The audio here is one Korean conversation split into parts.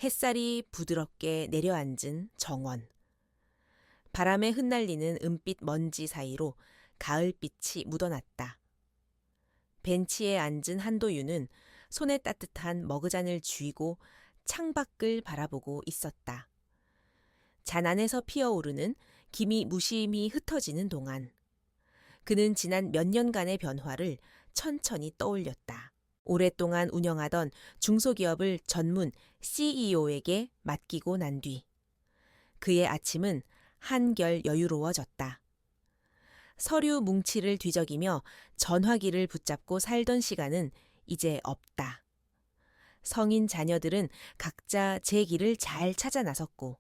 햇살이 부드럽게 내려앉은 정원. 바람에 흩날리는 은빛 먼지 사이로 가을빛이 묻어났다. 벤치에 앉은 한도윤은 손에 따뜻한 머그잔을 쥐고 창밖을 바라보고 있었다. 잔 안에서 피어오르는 김이 무심히 흩어지는 동안 그는 지난 몇 년간의 변화를 천천히 떠올렸다. 오랫동안 운영하던 중소기업을 전문 CEO에게 맡기고 난 뒤 그의 아침은 한결 여유로워졌다. 서류 뭉치를 뒤적이며 전화기를 붙잡고 살던 시간은 이제 없다. 성인 자녀들은 각자 제 길을 잘 찾아 나섰고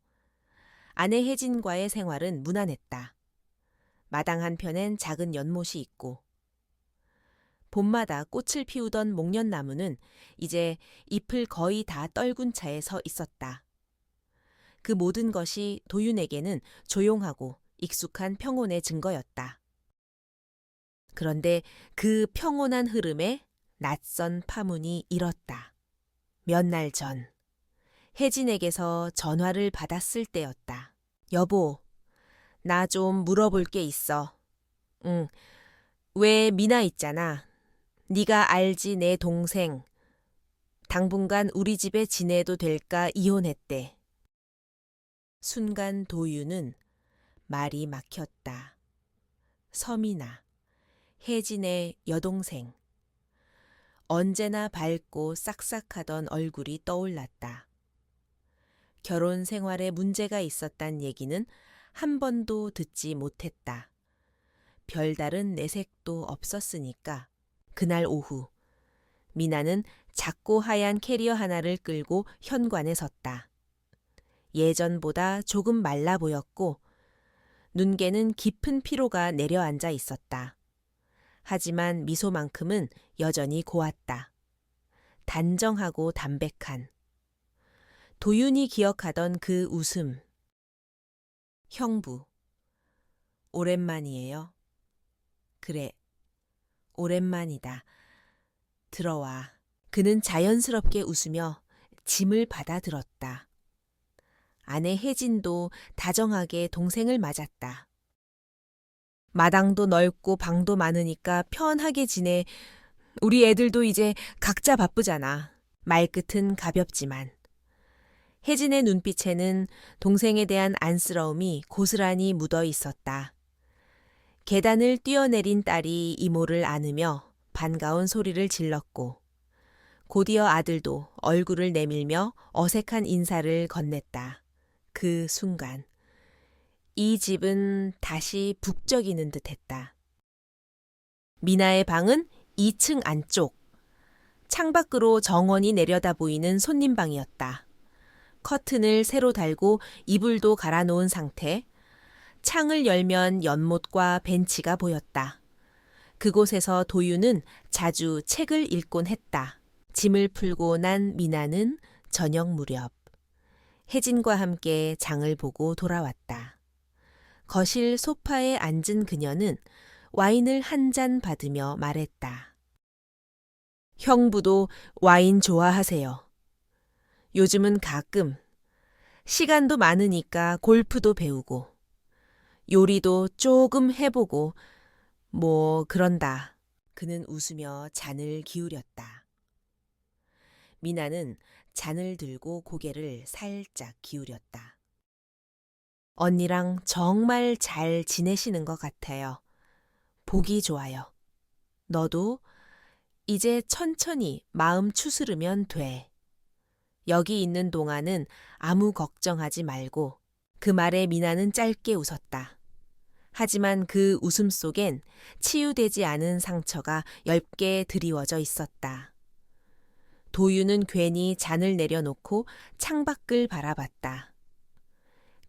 아내 혜진과의 생활은 무난했다. 마당 한편엔 작은 연못이 있고 봄마다 꽃을 피우던 목련나무는 이제 잎을 거의 다 떨군 차에 서 있었다. 그 모든 것이 도윤에게는 조용하고 익숙한 평온의 증거였다. 그런데 그 평온한 흐름에 낯선 파문이 일었다. 몇 날 전, 혜진에게서 전화를 받았을 때였다. 여보, 나 좀 물어볼 게 있어. 응, 왜 미나 있잖아. 네가 알지 내 동생. 당분간 우리 집에 지내도 될까 이혼했대. 순간 도윤은 말이 막혔다. 서미나, 혜진의 여동생. 언제나 밝고 싹싹하던 얼굴이 떠올랐다. 결혼 생활에 문제가 있었단 얘기는 한 번도 듣지 못했다. 별다른 내색도 없었으니까. 그날 오후, 미나는 작고 하얀 캐리어 하나를 끌고 현관에 섰다. 예전보다 조금 말라 보였고 눈개는 깊은 피로가 내려앉아 있었다. 하지만 미소만큼은 여전히 고왔다. 단정하고 담백한. 도윤이 기억하던 그 웃음. 형부, 오랜만이에요. 그래, 오랜만이다. 들어와. 그는 자연스럽게 웃으며 짐을 받아들었다. 아내 혜진도 다정하게 동생을 맞았다. 마당도 넓고 방도 많으니까 편하게 지내. 우리 애들도 이제 각자 바쁘잖아. 말끝은 가볍지만. 혜진의 눈빛에는 동생에 대한 안쓰러움이 고스란히 묻어 있었다. 계단을 뛰어내린 딸이 이모를 안으며 반가운 소리를 질렀고 곧이어 아들도 얼굴을 내밀며 어색한 인사를 건넸다. 그 순간 이 집은 다시 북적이는 듯했다. 미나의 방은 2층 안쪽. 창밖으로 정원이 내려다 보이는 손님방이었다. 커튼을 새로 달고 이불도 갈아놓은 상태. 창을 열면 연못과 벤치가 보였다. 그곳에서 도윤은 자주 책을 읽곤 했다. 짐을 풀고 난 미나는 저녁 무렵 혜진과 함께 장을 보고 돌아왔다. 거실 소파에 앉은 그녀는 와인을 한 잔 받으며 말했다. 형부도 와인 좋아하세요. 요즘은 가끔 시간도 많으니까 골프도 배우고 요리도 조금 해보고 뭐 그런다. 그는 웃으며 잔을 기울였다. 미나는 잔을 들고 고개를 살짝 기울였다. 언니랑 정말 잘 지내시는 것 같아요. 보기 좋아요. 너도 이제 천천히 마음 추스르면 돼. 여기 있는 동안은 아무 걱정하지 말고. 그 말에 미나는 짧게 웃었다. 하지만 그 웃음 속엔 치유되지 않은 상처가 엷게 드리워져 있었다. 도윤은 괜히 잔을 내려놓고 창밖을 바라봤다.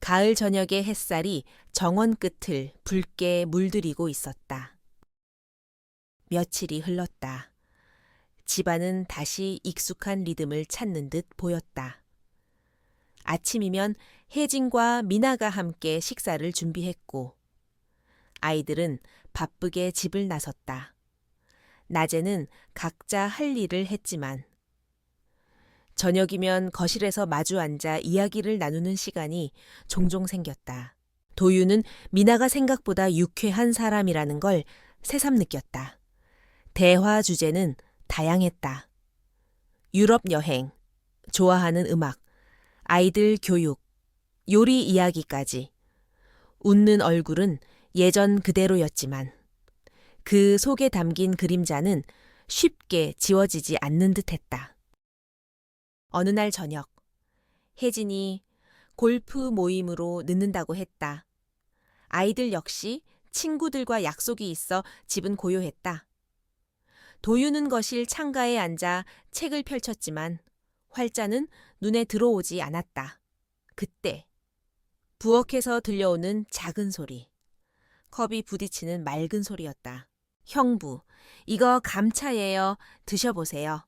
가을 저녁의 햇살이 정원 끝을 붉게 물들이고 있었다. 며칠이 흘렀다. 집안은 다시 익숙한 리듬을 찾는 듯 보였다. 아침이면 혜진과 미나가 함께 식사를 준비했고 아이들은 바쁘게 집을 나섰다. 낮에는 각자 할 일을 했지만 저녁이면 거실에서 마주 앉아 이야기를 나누는 시간이 종종 생겼다. 도유는 미나가 생각보다 유쾌한 사람이라는 걸 새삼 느꼈다. 대화 주제는 다양했다. 유럽 여행, 좋아하는 음악, 아이들 교육, 요리 이야기까지. 웃는 얼굴은 예전 그대로였지만 그 속에 담긴 그림자는 쉽게 지워지지 않는 듯했다. 어느 날 저녁, 혜진이 골프 모임으로 늦는다고 했다. 아이들 역시 친구들과 약속이 있어 집은 고요했다. 도유는 거실 창가에 앉아 책을 펼쳤지만 활자는 눈에 들어오지 않았다. 그때 부엌에서 들려오는 작은 소리. 컵이 부딪히는 맑은 소리였다. 형부, 이거 감차예요. 드셔보세요.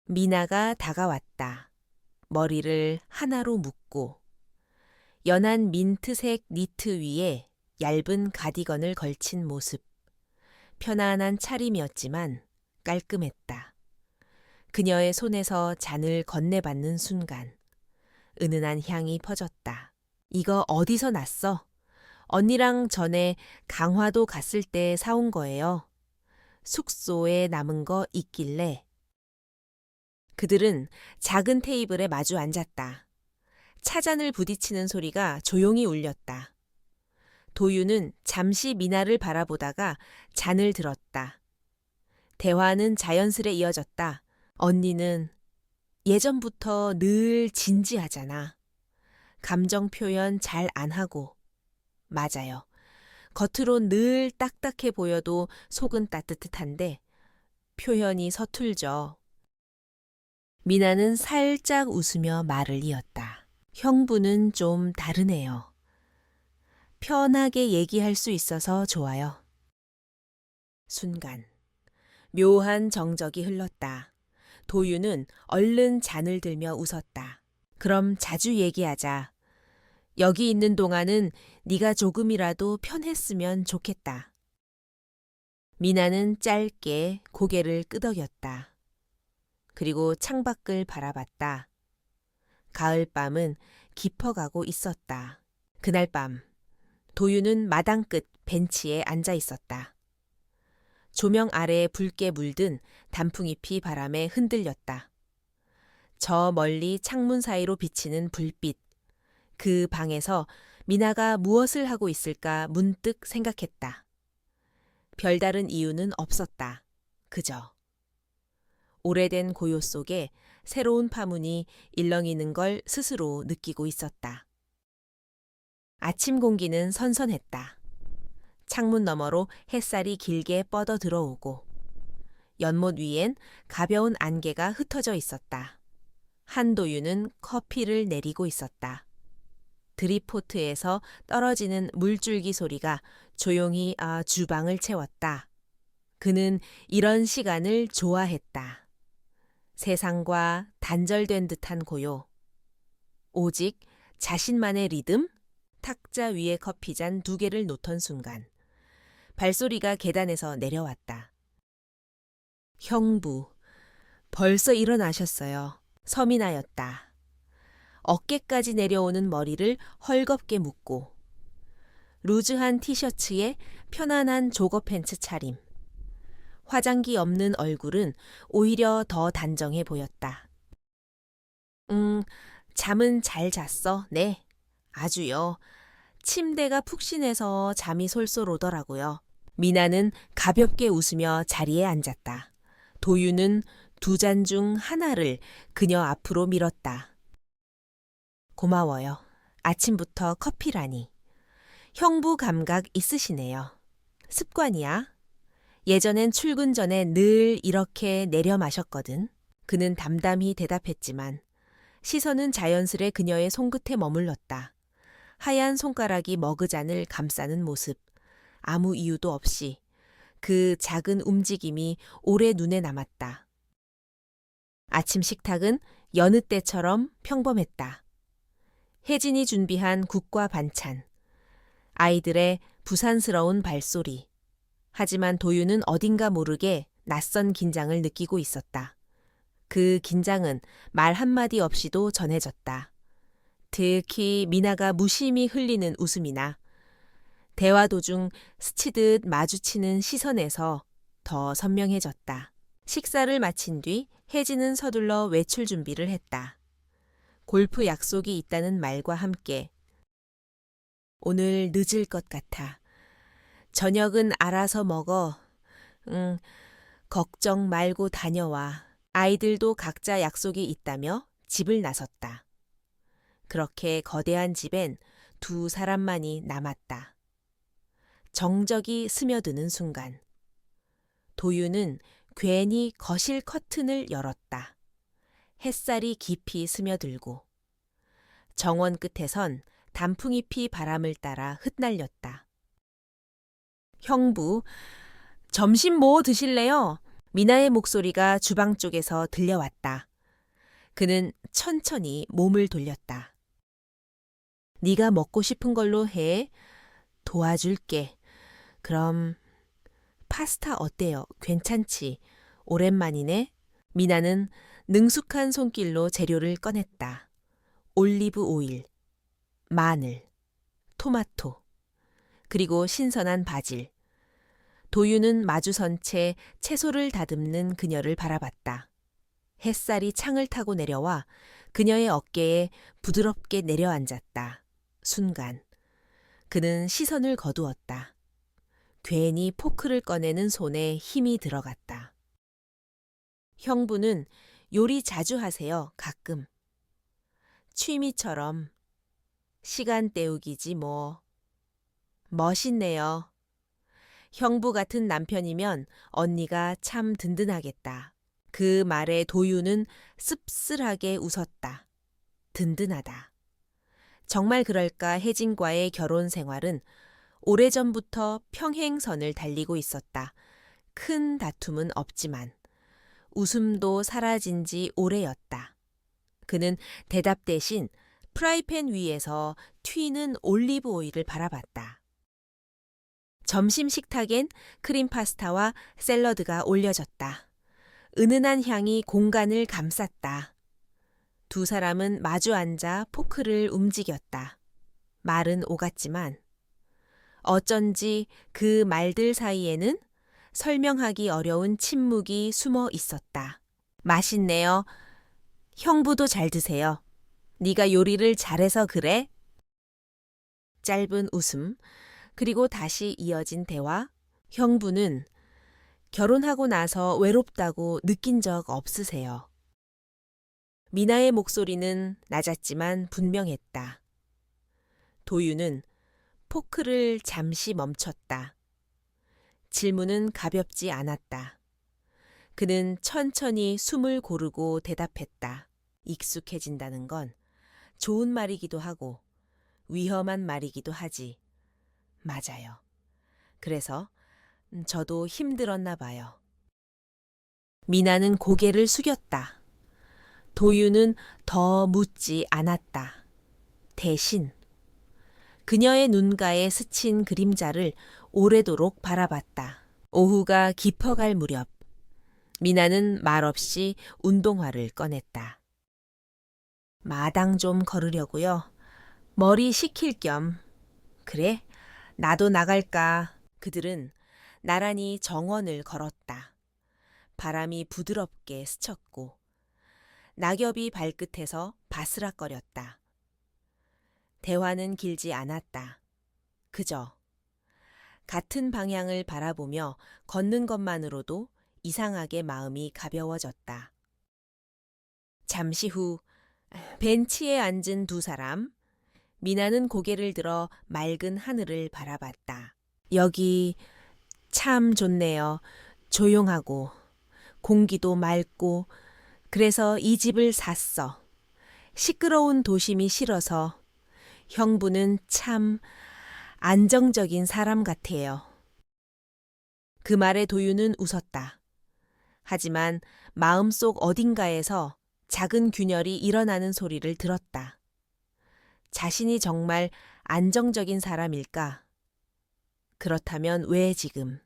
미나가 다가왔다. 머리를 하나로 묶고 연한 민트색 니트 위에 얇은 가디건을 걸친 모습. 편안한 차림이었지만 깔끔했다. 그녀의 손에서 잔을 건네받는 순간 은은한 향이 퍼졌다. 이거 어디서 났어? 언니랑 전에 강화도 갔을 때 사온 거예요. 숙소에 남은 거 있길래. 그들은 작은 테이블에 마주 앉았다. 차잔을 부딪히는 소리가 조용히 울렸다. 도유는 잠시 미나를 바라보다가 잔을 들었다. 대화는 자연스레 이어졌다. 언니는 예전부터 늘 진지하잖아. 감정 표현 잘 안 하고. 맞아요. 겉으론 늘 딱딱해 보여도 속은 따뜻한데 표현이 서툴죠. 미나는 살짝 웃으며 말을 이었다. 형부는 좀 다르네요. 편하게 얘기할 수 있어서 좋아요. 순간 묘한 정적이 흘렀다. 도유는 얼른 잔을 들며 웃었다. 그럼 자주 얘기하자. 여기 있는 동안은 네가 조금이라도 편했으면 좋겠다. 미나는 짧게 고개를 끄덕였다. 그리고 창밖을 바라봤다. 가을밤은 깊어가고 있었다. 그날 밤 도유는 마당 끝 벤치에 앉아 있었다. 조명 아래에 붉게 물든 단풍잎이 바람에 흔들렸다. 저 멀리 창문 사이로 비치는 불빛. 그 방에서 미나가 무엇을 하고 있을까 문득 생각했다. 별다른 이유는 없었다. 그저 오래된 고요 속에 새로운 파문이 일렁이는 걸 스스로 느끼고 있었다. 아침 공기는 선선했다. 창문 너머로 햇살이 길게 뻗어 들어오고 연못 위엔 가벼운 안개가 흩어져 있었다. 한도유는 커피를 내리고 있었다. 드립포트에서 떨어지는 물줄기 소리가 조용히 주방을 채웠다. 그는 이런 시간을 좋아했다. 세상과 단절된 듯한 고요. 오직 자신만의 리듬? 탁자 위에 커피잔 2개를 놓던 순간 발소리가 계단에서 내려왔다. 형부, 벌써 일어나셨어요. 서민아였다. 어깨까지 내려오는 머리를 헐겁게 묶고 루즈한 티셔츠에 편안한 조거 팬츠 차림. 화장기 없는 얼굴은 오히려 더 단정해 보였다. 잠은 잘 잤어? 네. 아주요. 침대가 푹신해서 잠이 솔솔 오더라고요. 미나는 가볍게 웃으며 자리에 앉았다. 도유는 2잔 중 하나를 그녀 앞으로 밀었다. 고마워요. 아침부터 커피라니. 형부 감각 있으시네요. 습관이야. 예전엔 출근 전에 늘 이렇게 내려 마셨거든. 그는 담담히 대답했지만 시선은 자연스레 그녀의 손끝에 머물렀다. 하얀 손가락이 머그잔을 감싸는 모습. 아무 이유도 없이 그 작은 움직임이 오래 눈에 남았다. 아침 식탁은 여느 때처럼 평범했다. 혜진이 준비한 국과 반찬, 아이들의 부산스러운 발소리. 하지만 도유는 어딘가 모르게 낯선 긴장을 느끼고 있었다. 그 긴장은 말 한마디 없이도 전해졌다. 특히 미나가 무심히 흘리는 웃음이나 대화 도중 스치듯 마주치는 시선에서 더 선명해졌다. 식사를 마친 뒤 혜진은 서둘러 외출 준비를 했다. 골프 약속이 있다는 말과 함께 오늘 늦을 것 같아. 저녁은 알아서 먹어. 걱정 말고 다녀와. 아이들도 각자 약속이 있다며 집을 나섰다. 그렇게 거대한 집엔 두 사람만이 남았다. 정적이 스며드는 순간 도유는 괜히 거실 커튼을 열었다. 햇살이 깊이 스며들고 정원 끝에선 단풍잎이 바람을 따라 흩날렸다. 형부, 점심 뭐 드실래요? 미나의 목소리가 주방 쪽에서 들려왔다. 그는 천천히 몸을 돌렸다. 네가 먹고 싶은 걸로 해. 도와줄게. 그럼 파스타 어때요? 괜찮지? 오랜만이네. 미나는 능숙한 손길로 재료를 꺼냈다. 올리브 오일, 마늘, 토마토, 그리고 신선한 바질. 도유는 마주선 채 채소를 다듬는 그녀를 바라봤다. 햇살이 창을 타고 내려와 그녀의 어깨에 부드럽게 내려앉았다. 순간 그는 시선을 거두었다. 괜히 포크를 꺼내는 손에 힘이 들어갔다. 형부는 요리 자주 하세요, 가끔. 취미처럼. 시간 때우기지 뭐. 멋있네요. 형부 같은 남편이면 언니가 참 든든하겠다. 그 말에 도유는 씁쓸하게 웃었다. 든든하다. 정말 그럴까 혜진과의 결혼 생활은 오래전부터 평행선을 달리고 있었다. 큰 다툼은 없지만 웃음도 사라진 지 오래였다. 그는 대답 대신 프라이팬 위에서 튀는 올리브 오일을 바라봤다. 점심 식탁엔 크림 파스타와 샐러드가 올려졌다. 은은한 향이 공간을 감쌌다. 두 사람은 마주 앉아 포크를 움직였다. 말은 오갔지만 어쩐지 그 말들 사이에는 설명하기 어려운 침묵이 숨어 있었다. 맛있네요. 형부도 잘 드세요. 네가 요리를 잘해서 그래? 짧은 웃음, 그리고 다시 이어진 대화. 형부는 결혼하고 나서 외롭다고 느낀 적 없으세요? 미나의 목소리는 낮았지만 분명했다. 도유는 포크를 잠시 멈췄다. 질문은 가볍지 않았다. 그는 천천히 숨을 고르고 대답했다. 익숙해진다는 건 좋은 말이기도 하고 위험한 말이기도 하지. 맞아요. 그래서 저도 힘들었나 봐요. 미나는 고개를 숙였다. 도유는 더 묻지 않았다. 대신 그녀의 눈가에 스친 그림자를 오래도록 바라봤다. 오후가 깊어갈 무렵 미나는 말없이 운동화를 꺼냈다. 마당 좀 걸으려고요. 머리 식힐 겸. 그래, 나도 나갈까. 그들은 나란히 정원을 걸었다. 바람이 부드럽게 스쳤고 낙엽이 발끝에서 바스락거렸다. 대화는 길지 않았다. 그저 같은 방향을 바라보며 걷는 것만으로도 이상하게 마음이 가벼워졌다. 잠시 후 벤치에 앉은 두 사람. 미나는 고개를 들어 맑은 하늘을 바라봤다. 여기 참 좋네요. 조용하고 공기도 맑고 그래서 이 집을 샀어. 시끄러운 도심이 싫어서. 형부는 참 안정적인 사람 같아요. 그 말에 도유는 웃었다. 하지만 마음속 어딘가에서 작은 균열이 일어나는 소리를 들었다. 자신이 정말 안정적인 사람일까? 그렇다면 왜 지금?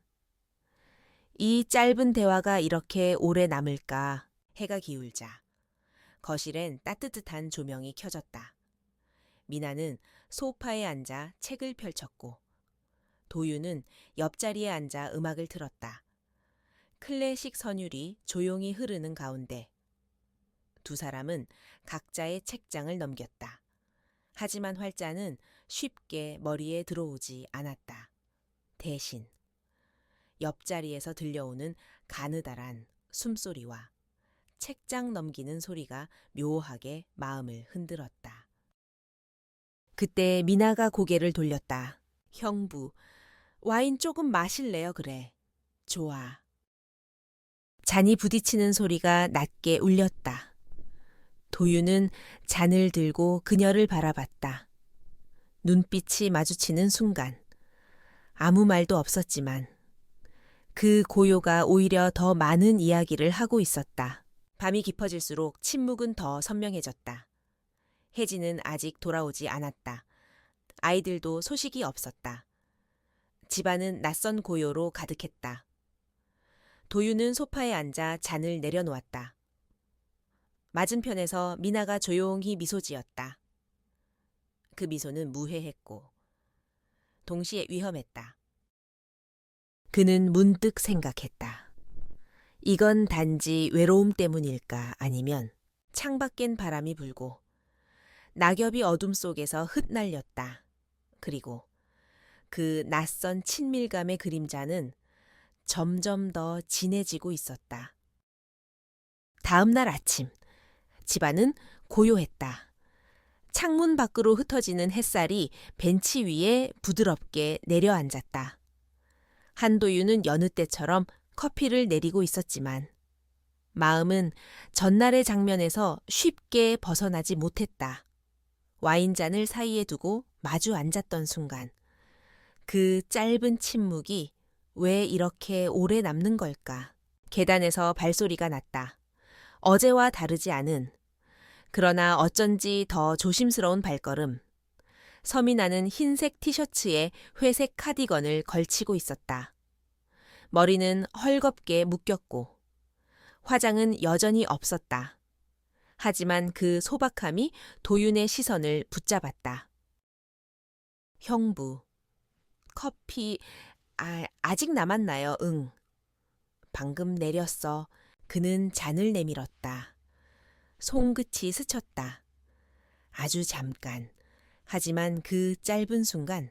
이 짧은 대화가 이렇게 오래 남을까? 해가 기울자 거실엔 따뜻한 조명이 켜졌다. 미나는 소파에 앉아 책을 펼쳤고 도유는 옆자리에 앉아 음악을 틀었다. 클래식 선율이 조용히 흐르는 가운데 두 사람은 각자의 책장을 넘겼다. 하지만 활자는 쉽게 머리에 들어오지 않았다. 대신 옆자리에서 들려오는 가느다란 숨소리와 책장 넘기는 소리가 묘하게 마음을 흔들었다. 그때 미나가 고개를 돌렸다. 형부, 와인 조금 마실래요? 그래. 좋아. 잔이 부딪히는 소리가 낮게 울렸다. 도유는 잔을 들고 그녀를 바라봤다. 눈빛이 마주치는 순간 아무 말도 없었지만 그 고요가 오히려 더 많은 이야기를 하고 있었다. 밤이 깊어질수록 침묵은 더 선명해졌다. 혜진은 아직 돌아오지 않았다. 아이들도 소식이 없었다. 집안은 낯선 고요로 가득했다. 도유는 소파에 앉아 잔을 내려놓았다. 맞은편에서 미나가 조용히 미소 지었다. 그 미소는 무해했고 동시에 위험했다. 그는 문득 생각했다. 이건 단지 외로움 때문일까 아니면 창밖엔 바람이 불고 낙엽이 어둠 속에서 흩날렸다. 그리고 그 낯선 친밀감의 그림자는 점점 더 진해지고 있었다. 다음 날 아침, 집안은 고요했다. 창문 밖으로 흩어지는 햇살이 벤치 위에 부드럽게 내려앉았다. 한도유는 여느 때처럼 커피를 내리고 있었지만 마음은 전날의 장면에서 쉽게 벗어나지 못했다. 와인잔을 사이에 두고 마주 앉았던 순간 그 짧은 침묵이 왜 이렇게 오래 남는 걸까? 계단에서 발소리가 났다. 어제와 다르지 않은 그러나 어쩐지 더 조심스러운 발걸음. 서민아는 흰색 티셔츠에 회색 카디건을 걸치고 있었다. 머리는 헐겁게 묶였고 화장은 여전히 없었다. 하지만 그 소박함이 도윤의 시선을 붙잡았다. 형부, 커피 아직 남았나요? 응. 방금 내렸어. 그는 잔을 내밀었다. 손끝이 스쳤다. 아주 잠깐. 하지만 그 짧은 순간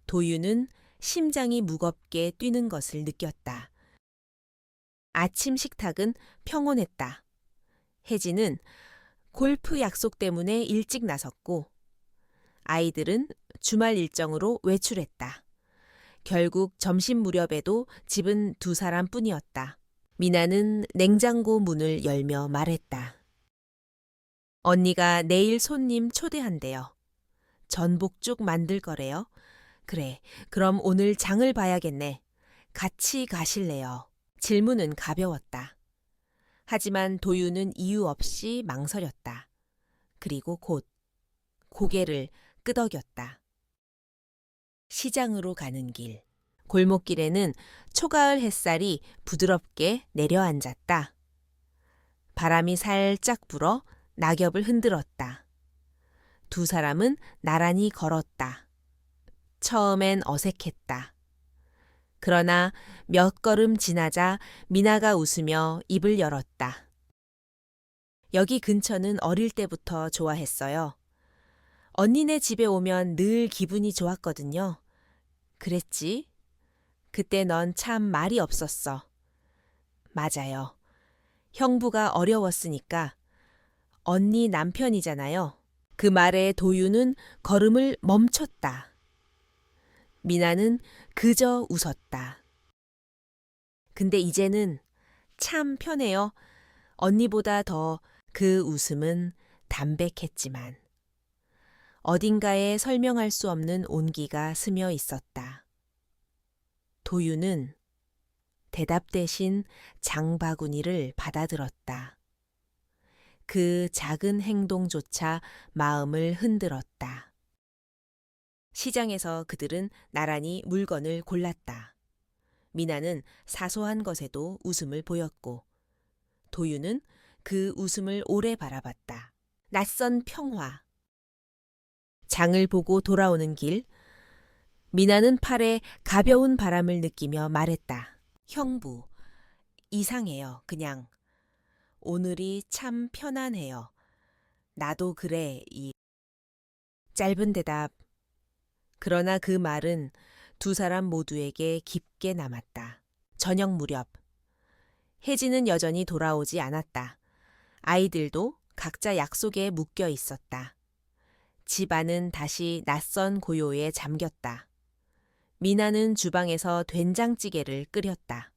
도유는 심장이 무겁게 뛰는 것을 느꼈다. 아침 식탁은 평온했다. 혜진은 골프 약속 때문에 일찍 나섰고 아이들은 주말 일정으로 외출했다. 결국 점심 무렵에도 집은 두 사람뿐이었다. 미나는 냉장고 문을 열며 말했다. 언니가 내일 손님 초대한대요. 전복죽 만들 거래요. 그래, 그럼 오늘 장을 봐야겠네. 같이 가실래요? 질문은 가벼웠다. 하지만 도유는 이유 없이 망설였다. 그리고 곧 고개를 끄덕였다. 시장으로 가는 길. 골목길에는 초가을 햇살이 부드럽게 내려앉았다. 바람이 살짝 불어 낙엽을 흔들었다. 두 사람은 나란히 걸었다. 처음엔 어색했다. 그러나 몇 걸음 지나자 미나가 웃으며 입을 열었다. 여기 근처는 어릴 때부터 좋아했어요. 언니네 집에 오면 늘 기분이 좋았거든요. 그랬지? 그때 넌 참 말이 없었어. 맞아요. 형부가 어려웠으니까. 언니 남편이잖아요. 그 말에 도유는 걸음을 멈췄다. 미나는 그저 웃었다. 근데 이제는 참 편해요. 언니보다 더 그 웃음은 담백했지만 어딘가에 설명할 수 없는 온기가 스며 있었다. 도유는 대답 대신 장바구니를 받아들었다. 그 작은 행동조차 마음을 흔들었다. 시장에서 그들은 나란히 물건을 골랐다. 미나는 사소한 것에도 웃음을 보였고 도윤은 그 웃음을 오래 바라봤다. 낯선 평화. 장을 보고 돌아오는 길, 미나는 팔에 가벼운 바람을 느끼며 말했다. 형부, 이상해요, 그냥. 오늘이 참 편안해요. 나도 그래, 이. 짧은 대답. 그러나 그 말은 두 사람 모두에게 깊게 남았다. 저녁 무렵. 혜진은 여전히 돌아오지 않았다. 아이들도 각자 약속에 묶여 있었다. 집안은 다시 낯선 고요에 잠겼다. 미나는 주방에서 된장찌개를 끓였다.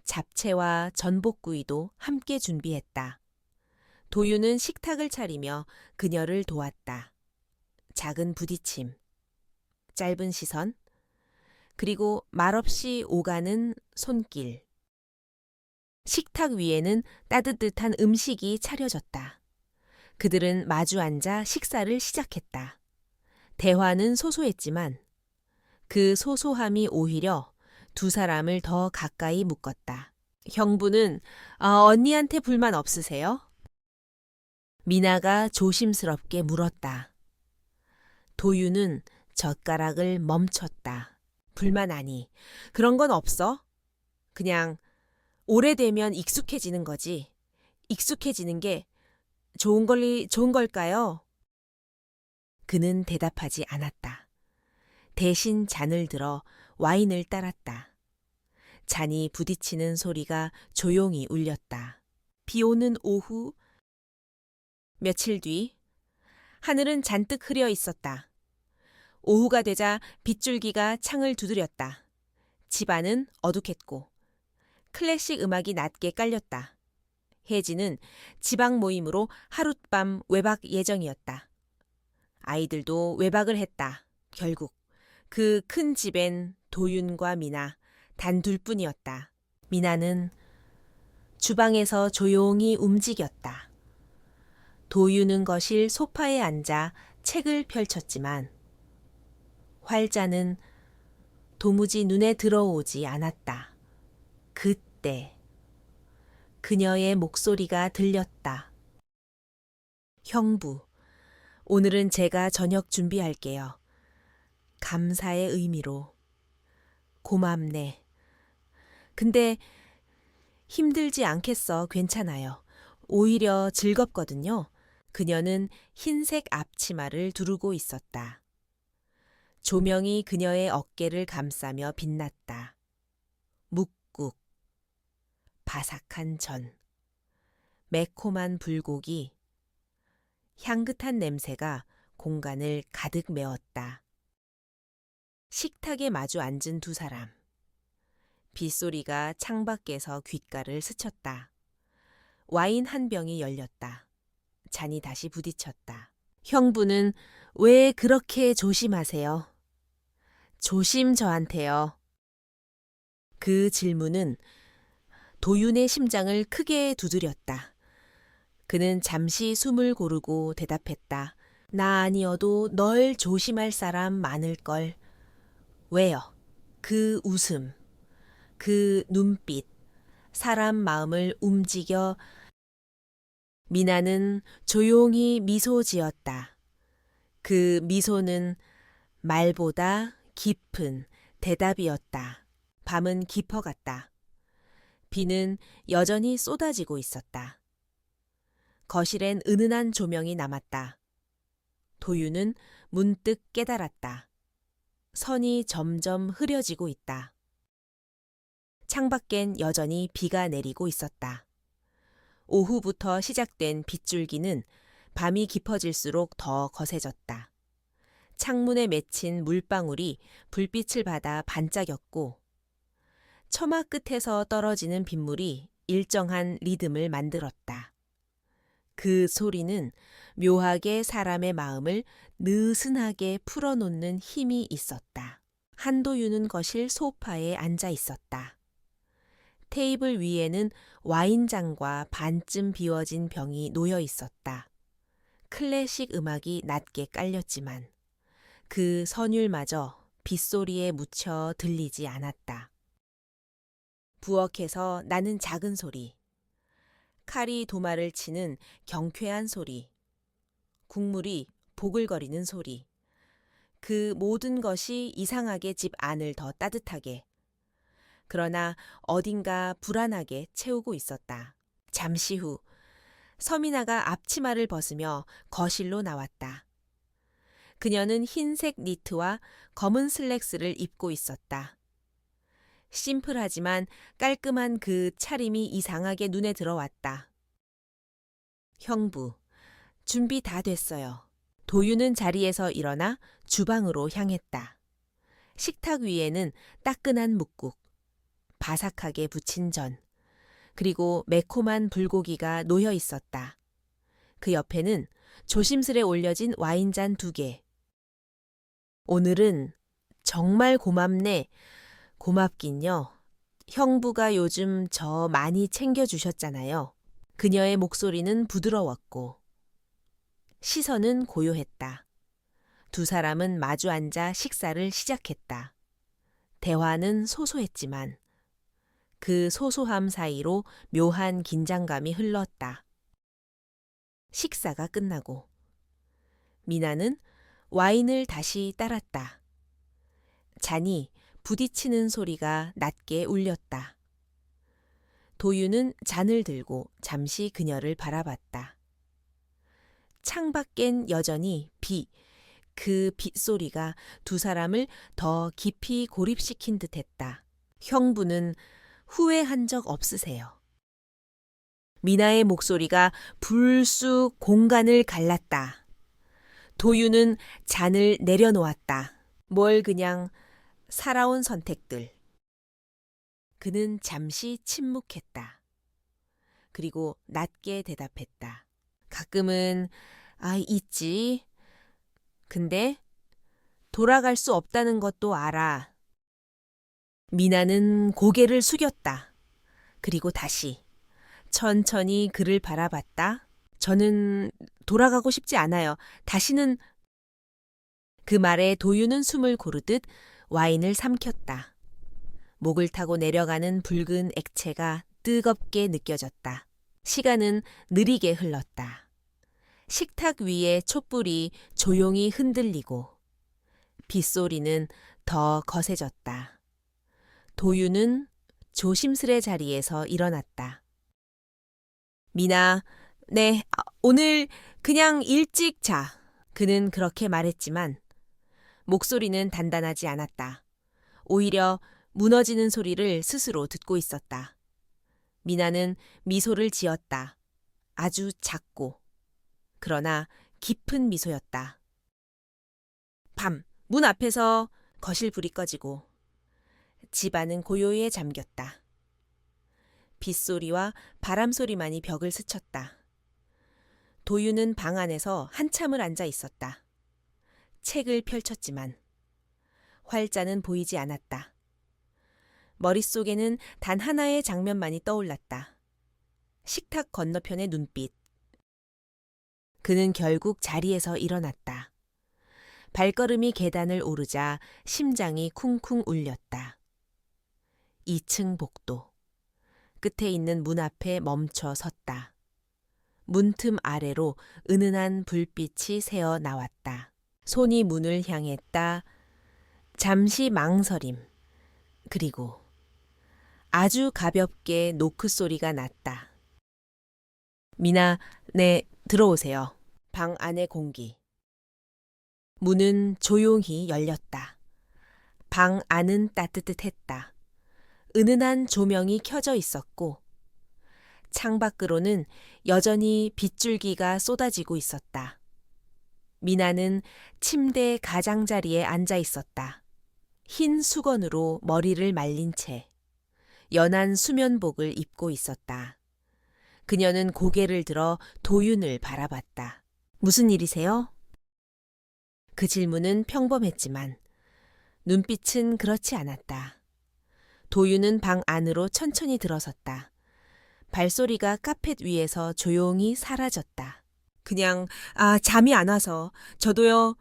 잡채와 전복구이도 함께 준비했다. 도윤은 식탁을 차리며 그녀를 도왔다. 작은 부딪힘, 짧은 시선, 그리고 말없이 오가는 손길. 식탁 위에는 따뜻한 음식이 차려졌다. 그들은 마주 앉아 식사를 시작했다. 대화는 소소했지만 그 소소함이 오히려 두 사람을 더 가까이 묶었다. 형부는 언니한테 불만 없으세요? 미나가 조심스럽게 물었다. 도윤은 젓가락을 멈췄다. 불만 아니. 그런 건 없어. 그냥 오래되면 익숙해지는 거지. 익숙해지는 게 좋은 걸까요? 그는 대답하지 않았다. 대신 잔을 들어 와인을 따랐다. 잔이 부딪히는 소리가 조용히 울렸다. 비 오는 오후. 며칠 뒤 하늘은 잔뜩 흐려 있었다. 오후가 되자 빗줄기가 창을 두드렸다. 집안은 어둑했고 클래식 음악이 낮게 깔렸다. 혜진은 지방 모임으로 하룻밤 외박 예정이었다. 아이들도 외박을 했다. 결국 그 큰 집엔 도윤과 미나 단 둘뿐이었다. 미나는 주방에서 조용히 움직였다. 도윤은 거실 소파에 앉아 책을 펼쳤지만 활자는 도무지 눈에 들어오지 않았다. 그때 그녀의 목소리가 들렸다. 형부, 오늘은 제가 저녁 준비할게요. 감사의 의미로. 고맙네. 근데 힘들지 않겠어. 괜찮아요. 오히려 즐겁거든요. 그녀는 흰색 앞치마를 두르고 있었다. 조명이 그녀의 어깨를 감싸며 빛났다. 묵국, 바삭한 전, 매콤한 불고기, 향긋한 냄새가 공간을 가득 메웠다. 식탁에 마주 앉은 두 사람. 빗소리가 창밖에서 귓가를 스쳤다. 와인 한 병이 열렸다. 잔이 다시 부딪혔다. 형부는 왜 그렇게 조심하세요? 조심 저한테요. 그 질문은 도윤의 심장을 크게 두드렸다. 그는 잠시 숨을 고르고 대답했다. 나 아니어도 널 조심할 사람 많을걸. 왜요? 그 웃음, 그 눈빛, 사람 마음을 움직여. 미나는 조용히 미소 지었다. 그 미소는 말보다 깊은 대답이었다. 밤은 깊어갔다. 비는 여전히 쏟아지고 있었다. 거실엔 은은한 조명이 남았다. 도윤은 문득 깨달았다. 선이 점점 흐려지고 있다. 창밖엔 여전히 비가 내리고 있었다. 오후부터 시작된 빗줄기는 밤이 깊어질수록 더 거세졌다. 창문에 맺힌 물방울이 불빛을 받아 반짝였고 처마 끝에서 떨어지는 빗물이 일정한 리듬을 만들었다. 그 소리는 묘하게 사람의 마음을 느슨하게 풀어놓는 힘이 있었다. 한도윤은 거실 소파에 앉아 있었다. 테이블 위에는 와인잔과 반쯤 비워진 병이 놓여 있었다. 클래식 음악이 낮게 깔렸지만 그 선율마저 빗소리에 묻혀 들리지 않았다. 부엌에서 나는 작은 소리. 칼이 도마를 치는 경쾌한 소리, 국물이 보글거리는 소리, 그 모든 것이 이상하게 집 안을 더 따뜻하게, 그러나 어딘가 불안하게 채우고 있었다. 잠시 후 서민아가 앞치마를 벗으며 거실로 나왔다. 그녀는 흰색 니트와 검은 슬랙스를 입고 있었다. 심플하지만 깔끔한 그 차림이 이상하게 눈에 들어왔다. 형부, 준비 다 됐어요. 도유는 자리에서 일어나 주방으로 향했다. 식탁 위에는 따끈한 묵국, 바삭하게 부친 전, 그리고 매콤한 불고기가 놓여 있었다. 그 옆에는 조심스레 올려진 와인잔 2개. 오늘은 정말 고맙네. 고맙긴요. 형부가 요즘 저 많이 챙겨주셨잖아요. 그녀의 목소리는 부드러웠고 시선은 고요했다. 두 사람은 마주 앉아 식사를 시작했다. 대화는 소소했지만 그 소소함 사이로 묘한 긴장감이 흘렀다. 식사가 끝나고 미나는 와인을 다시 따랐다. 잔이 부딪히는 소리가 낮게 울렸다. 도유는 잔을 들고 잠시 그녀를 바라봤다. 창밖엔 여전히 그 빗소리가 두 사람을 더 깊이 고립시킨 듯했다. 형부는 후회한 적 없으세요? 미나의 목소리가 불쑥 공간을 갈랐다. 도유는 잔을 내려놓았다. 뭘 그냥 살아온 선택들. 그는 잠시 침묵했다. 그리고 낮게 대답했다. 가끔은 있지. 근데 돌아갈 수 없다는 것도 알아. 미나는 고개를 숙였다. 그리고 다시 천천히 그를 바라봤다. 저는 돌아가고 싶지 않아요. 다시는. 그 말에 도유는 숨을 고르듯 와인을 삼켰다. 목을 타고 내려가는 붉은 액체가 뜨겁게 느껴졌다. 시간은 느리게 흘렀다. 식탁 위의 촛불이 조용히 흔들리고 빗소리는 더 거세졌다. 도유는 조심스레 자리에서 일어났다. 미나, 네, 오늘 그냥 일찍 자. 그는 그렇게 말했지만 목소리는 단단하지 않았다. 오히려 무너지는 소리를 스스로 듣고 있었다. 미나는 미소를 지었다. 아주 작고 그러나 깊은 미소였다. 밤, 문 앞에서 거실 불이 꺼지고 집안은 고요에 잠겼다. 빗소리와 바람소리만이 벽을 스쳤다. 도유는 방 안에서 한참을 앉아 있었다. 책을 펼쳤지만 활자는 보이지 않았다. 머릿속에는 단 하나의 장면만이 떠올랐다. 식탁 건너편의 눈빛. 그는 결국 자리에서 일어났다. 발걸음이 계단을 오르자 심장이 쿵쿵 울렸다. 2층 복도. 끝에 있는 문 앞에 멈춰 섰다. 문틈 아래로 은은한 불빛이 새어 나왔다. 손이 문을 향했다. 잠시 망설임. 그리고 아주 가볍게 노크 소리가 났다. 미나, 네, 들어오세요. 방 안의 공기. 문은 조용히 열렸다. 방 안은 따뜻했다. 은은한 조명이 켜져 있었고 창밖으로는 여전히 빗줄기가 쏟아지고 있었다. 미나는 침대 가장자리에 앉아 있었다. 흰 수건으로 머리를 말린 채 연한 수면복을 입고 있었다. 그녀는 고개를 들어 도윤을 바라봤다. 무슨 일이세요? 그 질문은 평범했지만 눈빛은 그렇지 않았다. 도윤은 방 안으로 천천히 들어섰다. 발소리가 카펫 위에서 조용히 사라졌다. 그냥 잠이 안 와서 저도요.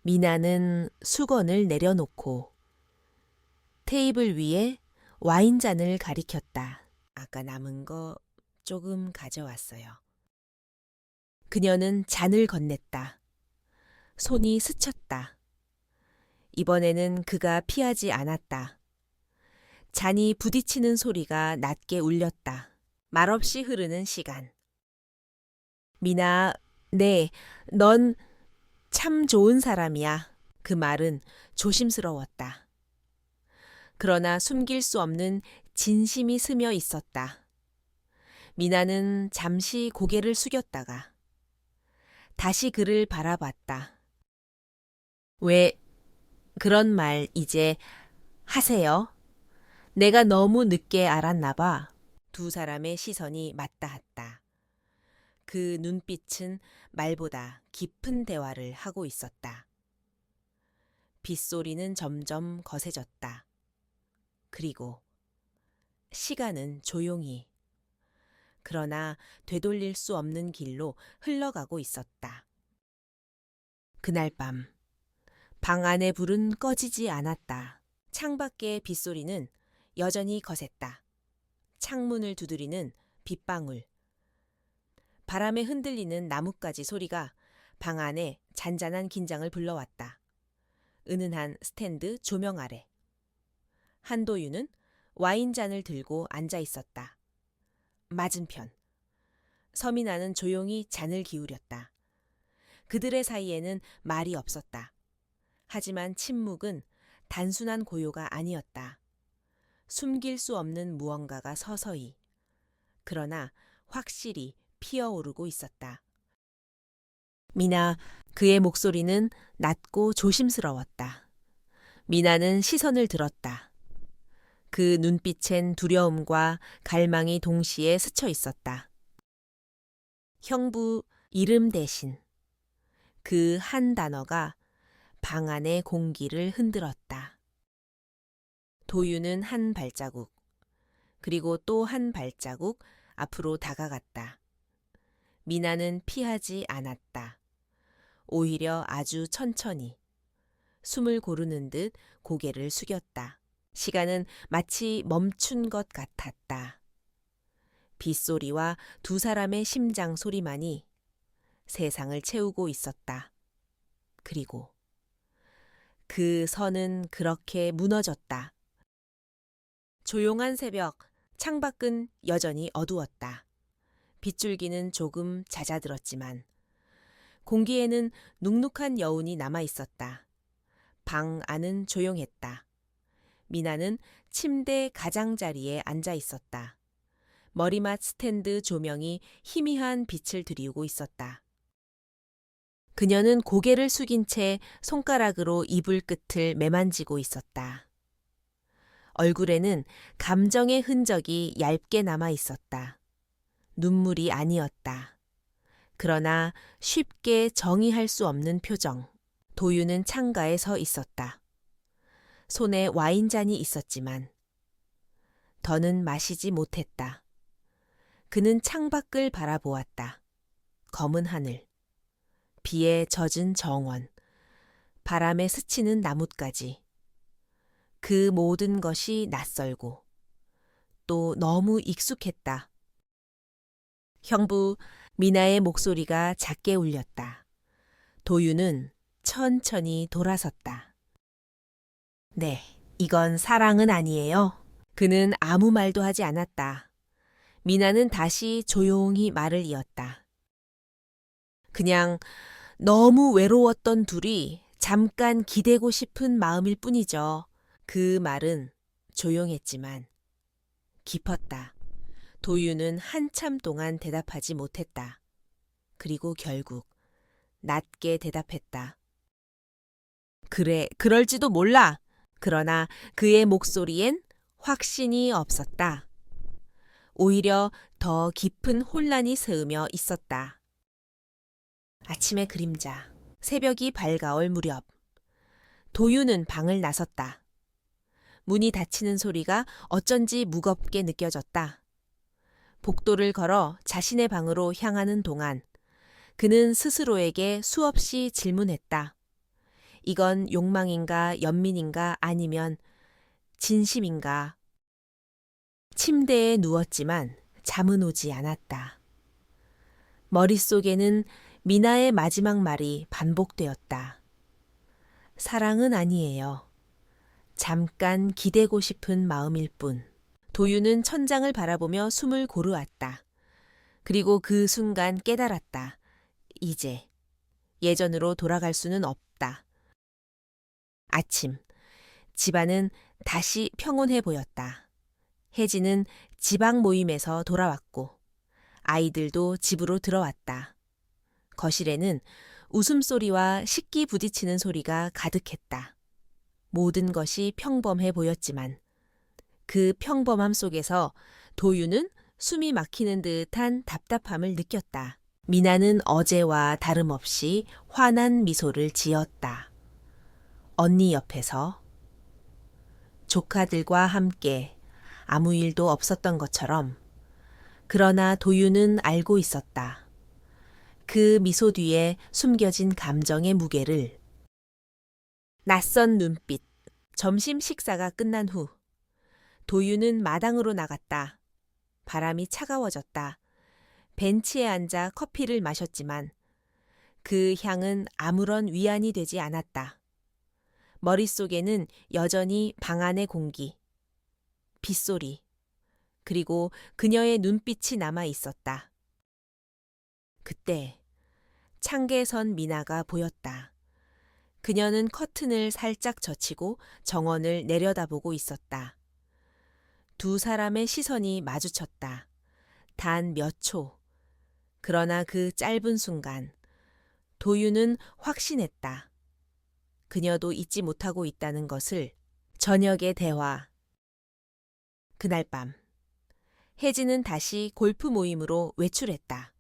미나는 수건을 내려놓고 테이블 위에 와인잔을 가리켰다. 아까 남은 거 조금 가져왔어요. 그녀는 잔을 건넸다. 손이 스쳤다. 이번에는 그가 피하지 않았다. 잔이 부딪히는 소리가 낮게 울렸다. 말없이 흐르는 시간. 미나, 네, 넌 참 좋은 사람이야. 그 말은 조심스러웠다. 그러나 숨길 수 없는 진심이 스며 있었다. 미나는 잠시 고개를 숙였다가 다시 그를 바라봤다. 왜 그런 말 이제 하세요? 내가 너무 늦게 알았나 봐. 두 사람의 시선이 맞닿았다. 그 눈빛은 말보다 깊은 대화를 하고 있었다. 빗소리는 점점 거세졌다. 그리고 시간은 조용히, 그러나 되돌릴 수 없는 길로 흘러가고 있었다. 그날 밤, 방 안의 불은 꺼지지 않았다. 창밖의 빗소리는 여전히 거셌다. 창문을 두드리는 빗방울, 바람에 흔들리는 나뭇가지 소리가 방 안에 잔잔한 긴장을 불러왔다. 은은한 스탠드 조명 아래 한도윤은 와인잔을 들고 앉아 있었다. 맞은편 서민아는 조용히 잔을 기울였다. 그들의 사이에는 말이 없었다. 하지만 침묵은 단순한 고요가 아니었다. 숨길 수 없는 무언가가 서서히, 그러나 확실히 피어오르고 있었다. 미나, 그의 목소리는 낮고 조심스러웠다. 미나는 시선을 들었다. 그 눈빛엔 두려움과 갈망이 동시에 스쳐 있었다. 형부 이름 대신 그 한 단어가 방 안의 공기를 흔들었다. 도유는 한 발자국, 그리고 또 한 발자국 앞으로 다가갔다. 미나는 피하지 않았다. 오히려 아주 천천히, 숨을 고르는 듯 고개를 숙였다. 시간은 마치 멈춘 것 같았다. 빗소리와 두 사람의 심장 소리만이 세상을 채우고 있었다. 그리고 그 선은 그렇게 무너졌다. 조용한 새벽, 창밖은 여전히 어두웠다. 빗줄기는 조금 잦아들었지만 공기에는 눅눅한 여운이 남아 있었다. 방 안은 조용했다. 미나는 침대 가장자리에 앉아 있었다. 머리맡 스탠드 조명이 희미한 빛을 드리우고 있었다. 그녀는 고개를 숙인 채 손가락으로 이불 끝을 매만지고 있었다. 얼굴에는 감정의 흔적이 얇게 남아 있었다. 눈물이 아니었다. 그러나 쉽게 정의할 수 없는 표정. 도유는 창가에 서 있었다. 손에 와인잔이 있었지만 더는 마시지 못했다. 그는 창밖을 바라보았다. 검은 하늘, 비에 젖은 정원, 바람에 스치는 나뭇가지. 그 모든 것이 낯설고 또 너무 익숙했다. 형부, 미나의 목소리가 작게 울렸다. 도유는 천천히 돌아섰다. 네, 이건 사랑은 아니에요. 그는 아무 말도 하지 않았다. 미나는 다시 조용히 말을 이었다. 그냥 너무 외로웠던 둘이 잠깐 기대고 싶은 마음일 뿐이죠. 그 말은 조용했지만 깊었다. 도유는 한참 동안 대답하지 못했다. 그리고 결국 낮게 대답했다. 그래, 그럴지도 몰라. 그러나 그의 목소리엔 확신이 없었다. 오히려 더 깊은 혼란이 스으며 있었다. 아침의 그림자, 새벽이 밝아올 무렵. 도유는 방을 나섰다. 문이 닫히는 소리가 어쩐지 무겁게 느껴졌다. 복도를 걸어 자신의 방으로 향하는 동안 그는 스스로에게 수없이 질문했다. 이건 욕망인가 연민인가 아니면 진심인가. 침대에 누웠지만 잠은 오지 않았다. 머릿속에는 미나의 마지막 말이 반복되었다. 사랑은 아니에요. 잠깐 기대고 싶은 마음일 뿐. 도유는 천장을 바라보며 숨을 고르았다. 그리고 그 순간 깨달았다. 이제 예전으로 돌아갈 수는 없다. 아침, 집안은 다시 평온해 보였다. 혜진은 지방 모임에서 돌아왔고 아이들도 집으로 들어왔다. 거실에는 웃음소리와 식기 부딪히는 소리가 가득했다. 모든 것이 평범해 보였지만 그 평범함 속에서 도유는 숨이 막히는 듯한 답답함을 느꼈다. 미나는 어제와 다름없이 환한 미소를 지었다. 언니 옆에서 조카들과 함께 아무 일도 없었던 것처럼. 그러나 도유는 알고 있었다. 그 미소 뒤에 숨겨진 감정의 무게를. 낯선 눈빛. 점심 식사가 끝난 후 도유는 마당으로 나갔다. 바람이 차가워졌다. 벤치에 앉아 커피를 마셨지만 그 향은 아무런 위안이 되지 않았다. 머릿속에는 여전히 방 안의 공기, 빗소리, 그리고 그녀의 눈빛이 남아 있었다. 그때 창가에 선 미나가 보였다. 그녀는 커튼을 살짝 젖히고 정원을 내려다보고 있었다. 두 사람의 시선이 마주쳤다. 단 몇 초. 그러나 그 짧은 순간 도유는 확신했다. 그녀도 잊지 못하고 있다는 것을. 저녁의 대화. 그날 밤 혜진은 다시 골프 모임으로 외출했다.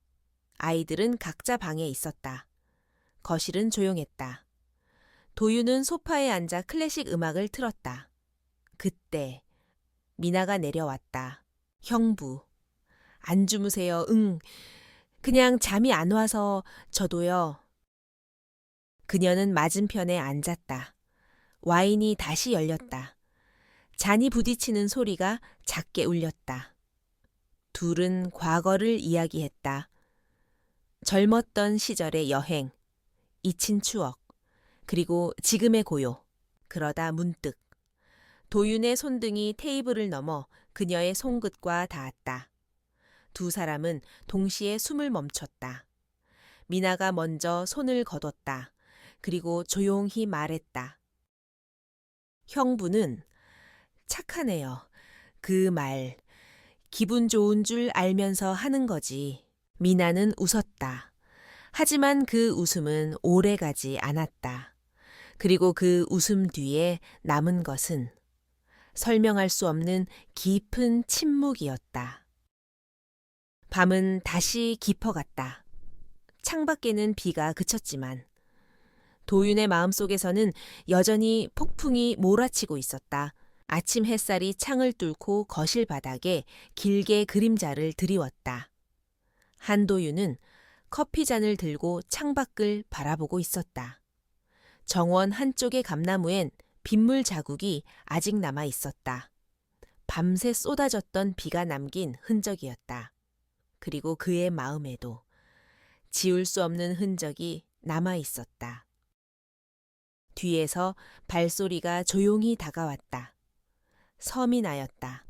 아이들은 각자 방에 있었다. 거실은 조용했다. 도유는 소파에 앉아 클래식 음악을 틀었다. 그때 미나가 내려왔다. 형부, 안 주무세요? 응, 그냥 잠이 안 와서. 저도요. 그녀는 맞은편에 앉았다. 와인이 다시 열렸다. 잔이 부딪히는 소리가 작게 울렸다. 둘은 과거를 이야기했다. 젊었던 시절의 여행, 잊힌 추억, 그리고 지금의 고요. 그러다 문득 도윤의 손등이 테이블을 넘어 그녀의 손끝과 닿았다. 두 사람은 동시에 숨을 멈췄다. 미나가 먼저 손을 거뒀다. 그리고 조용히 말했다. 형부는 착하네요. 그 말, 기분 좋은 줄 알면서 하는 거지. 미나는 웃었다. 하지만 그 웃음은 오래가지 않았다. 그리고 그 웃음 뒤에 남은 것은 설명할 수 없는 깊은 침묵이었다. 밤은 다시 깊어갔다. 창밖에는 비가 그쳤지만 도윤의 마음속에서는 여전히 폭풍이 몰아치고 있었다. 아침 햇살이 창을 뚫고 거실 바닥에 길게 그림자를 드리웠다. 한도윤은 커피잔을 들고 창밖을 바라보고 있었다. 정원 한쪽의 감나무엔 빗물 자국이 아직 남아 있었다. 밤새 쏟아졌던 비가 남긴 흔적이었다. 그리고 그의 마음에도 지울 수 없는 흔적이 남아 있었다. 뒤에서 발소리가 조용히 다가왔다. 서민아였다.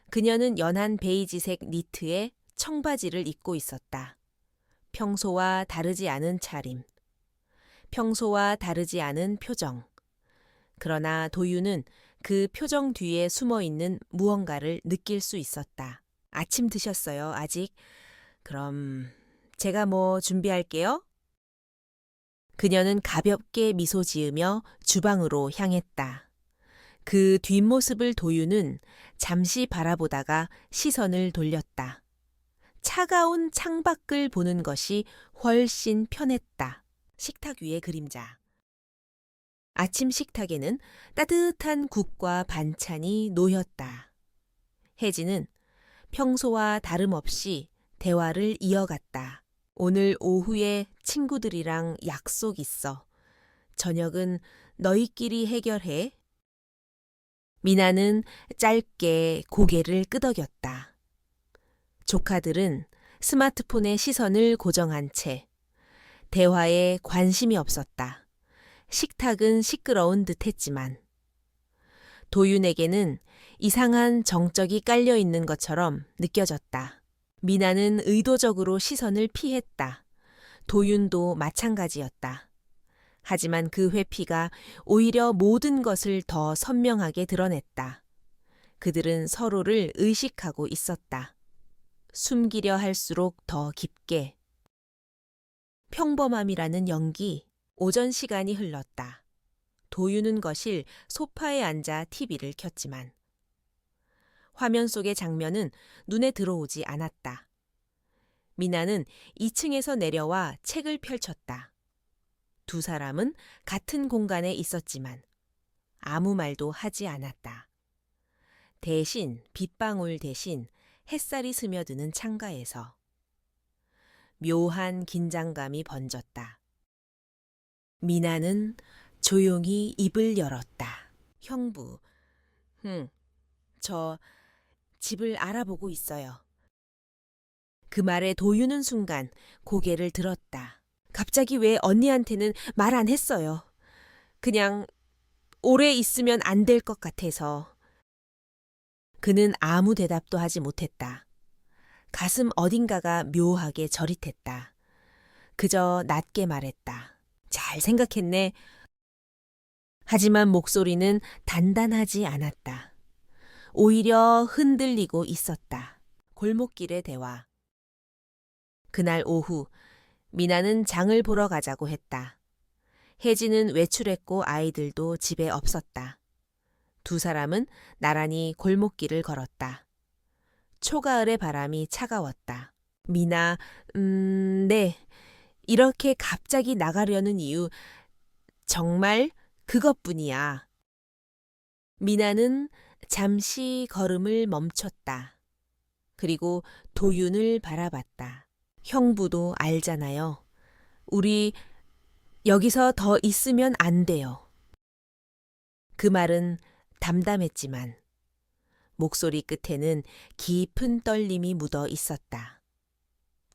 그녀는 연한 베이지색 니트에 청바지를 입고 있었다. 평소와 다르지 않은 차림. 평소와 다르지 않은 표정. 그러나 도유는 그 표정 뒤에 숨어 있는 무언가를 느낄 수 있었다. 아침 드셨어요, 아직? 그럼 제가 뭐 준비할게요. 그녀는 가볍게 미소 지으며 주방으로 향했다. 그 뒷모습을 도유는 잠시 바라보다가 시선을 돌렸다. 차가운 창밖을 보는 것이 훨씬 편했다. 식탁 위의 그림자. 아침 식탁에는 따뜻한 국과 반찬이 놓였다. 혜진은 평소와 다름없이 대화를 이어갔다. 오늘 오후에 친구들이랑 약속 있어. 저녁은 너희끼리 해결해. 미나는 짧게 고개를 끄덕였다. 조카들은 스마트폰에 시선을 고정한 채 대화에 관심이 없었다. 식탁은 시끄러운 듯 했지만 도윤에게는 이상한 정적이 깔려 있는 것처럼 느껴졌다. 미나는 의도적으로 시선을 피했다. 도윤도 마찬가지였다. 하지만 그 회피가 오히려 모든 것을 더 선명하게 드러냈다. 그들은 서로를 의식하고 있었다. 숨기려 할수록 더 깊게. 평범함이라는 연기. 오전 시간이 흘렀다. 도윤은 거실 소파에 앉아 TV를 켰지만 화면 속의 장면은 눈에 들어오지 않았다. 미나는 2층에서 내려와 책을 펼쳤다. 두 사람은 같은 공간에 있었지만 아무 말도 하지 않았다. 대신 빗방울 대신 햇살이 스며드는 창가에서 묘한 긴장감이 번졌다. 미나는 조용히 입을 열었다. 형부, 저 집을 알아보고 있어요. 그 말에 도윤은 순간 고개를 들었다. 갑자기 왜 언니한테는 말 안 했어요? 그냥 오래 있으면 안 될 것 같아서. 그는 아무 대답도 하지 못했다. 가슴 어딘가가 묘하게 저릿했다. 그저 낮게 말했다. 잘 생각했네. 하지만 목소리는 단단하지 않았다. 오히려 흔들리고 있었다. 골목길의 대화. 그날 오후 미나는 장을 보러 가자고 했다. 혜진은 외출했고 아이들도 집에 없었다. 두 사람은 나란히 골목길을 걸었다. 초가을의 바람이 차가웠다. 미나, 네. 이렇게 갑자기 나가려는 이유 정말 그것뿐이야. 미나는 잠시 걸음을 멈췄다. 그리고 도윤을 바라봤다. 형부도 알잖아요. 우리 여기서 더 있으면 안 돼요. 그 말은 담담했지만 목소리 끝에는 깊은 떨림이 묻어 있었다.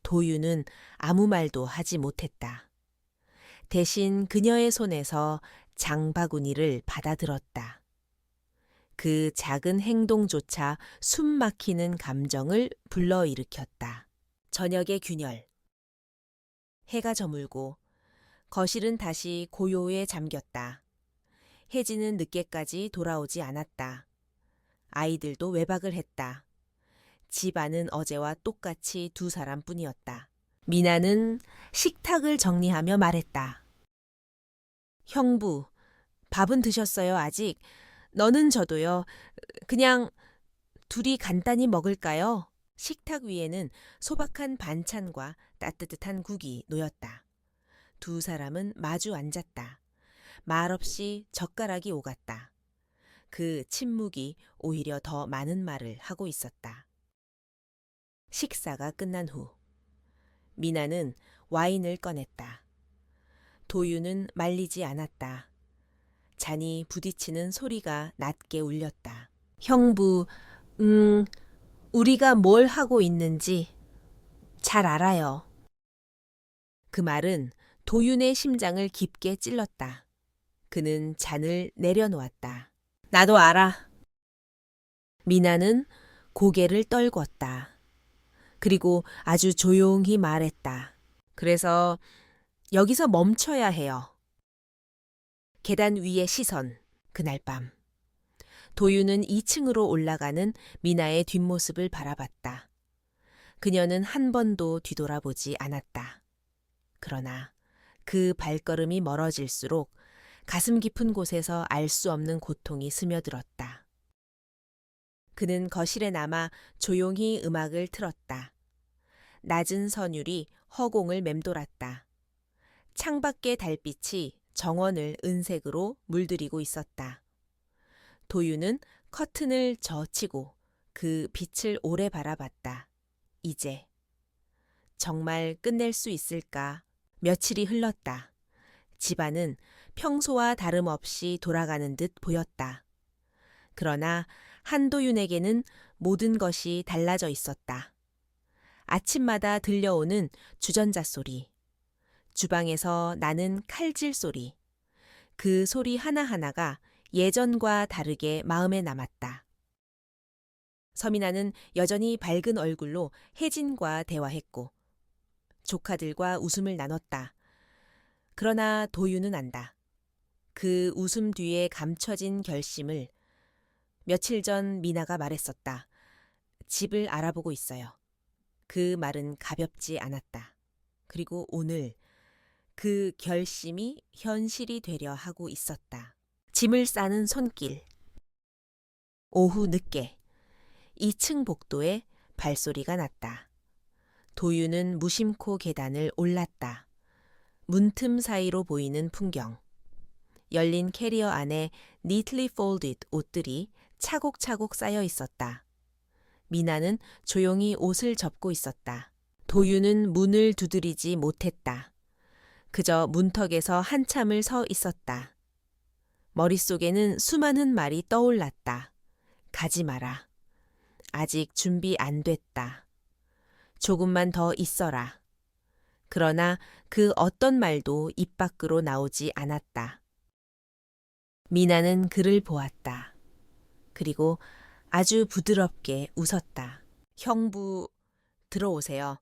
도윤은 아무 말도 하지 못했다. 대신 그녀의 손에서 장바구니를 받아들었다. 그 작은 행동조차 숨 막히는 감정을 불러일으켰다. 저녁의 균열. 해가 저물고 거실은 다시 고요에 잠겼다. 혜진은 늦게까지 돌아오지 않았다. 아이들도 외박을 했다. 집 안은 어제와 똑같이 두 사람뿐이었다. 미나는 식탁을 정리하며 말했다. 형부, 밥은 드셨어요, 아직? 너는 저도요. 그냥 둘이 간단히 먹을까요? 식탁 위에는 소박한 반찬과 따뜻한 국이 놓였다. 두 사람은 마주 앉았다. 말없이 젓가락이 오갔다. 그 침묵이 오히려 더 많은 말을 하고 있었다. 식사가 끝난 후 미나는 와인을 꺼냈다. 도윤은 말리지 않았다. 잔이 부딪히는 소리가 낮게 울렸다. 형부, 우리가 뭘 하고 있는지 잘 알아요. 그 말은 도윤의 심장을 깊게 찔렀다. 그는 잔을 내려놓았다. 나도 알아. 미나는 고개를 떨궜다. 그리고 아주 조용히 말했다. 그래서 여기서 멈춰야 해요. 계단 위의 시선, 그날 밤. 도윤은 2층으로 올라가는 미나의 뒷모습을 바라봤다. 그녀는 한 번도 뒤돌아보지 않았다. 그러나 그 발걸음이 멀어질수록 가슴 깊은 곳에서 알 수 없는 고통이 스며들었다. 그는 거실에 남아 조용히 음악을 틀었다. 낮은 선율이 허공을 맴돌았다. 창밖의 달빛이 정원을 은색으로 물들이고 있었다. 도윤은 커튼을 젖히고 그 빛을 오래 바라봤다. 이제 정말 끝낼 수 있을까? 며칠이 흘렀다. 집안은 평소와 다름없이 돌아가는 듯 보였다. 그러나 한도윤에게는 모든 것이 달라져 있었다. 아침마다 들려오는 주전자 소리, 주방에서 나는 칼질 소리, 그 소리 하나하나가 예전과 다르게 마음에 남았다. 서민아는 여전히 밝은 얼굴로 혜진과 대화했고 조카들과 웃음을 나눴다. 그러나 도유는 안다. 그 웃음 뒤에 감춰진 결심을. 며칠 전 미나가 말했었다. 집을 알아보고 있어요. 그 말은 가볍지 않았다. 그리고 오늘 그 결심이 현실이 되려 하고 있었다. 짐을 싸는 손길. 오후 늦게 2층 복도에 발소리가 났다. 도유는 무심코 계단을 올랐다. 문틈 사이로 보이는 풍경. 열린 캐리어 안에 neatly folded 옷들이 차곡차곡 쌓여 있었다. 미나는 조용히 옷을 접고 있었다. 도유는 문을 두드리지 못했다. 그저 문턱에서 한참을 서 있었다. 머릿속에는 수많은 말이 떠올랐다. 가지 마라. 아직 준비 안 됐다. 조금만 더 있어라. 그러나 그 어떤 말도 입 밖으로 나오지 않았다. 미나는 그를 보았다. 그리고 아주 부드럽게 웃었다. 형부, 들어오세요.